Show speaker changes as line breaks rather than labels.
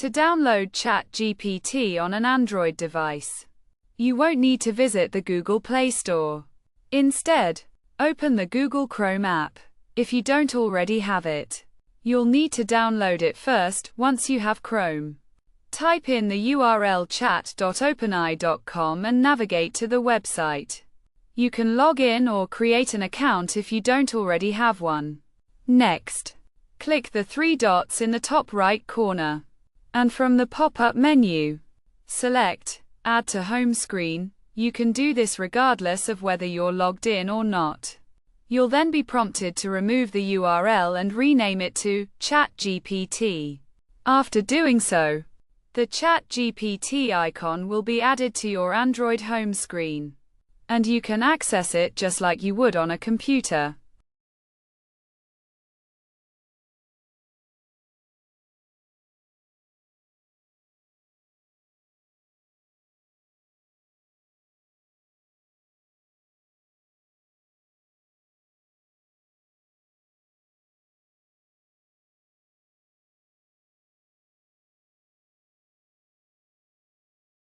To download ChatGPT on an Android device, you won't need to visit the Google Play Store. Instead, open the Google Chrome app. If you don't already have it, you'll need to download it first. Once you have Chrome, type in the URL chat.openai.com and navigate to the website. You can log in or create an account if you don't already have one. Next, click the three dots in the top right corner, and from the pop-up menu, select Add to Home Screen. You can do this regardless of whether you're logged in or not. You'll then be prompted to remove the URL and rename it to ChatGPT. After doing so, the ChatGPT icon will be added to your Android home screen, and you can access it just like you would on a computer.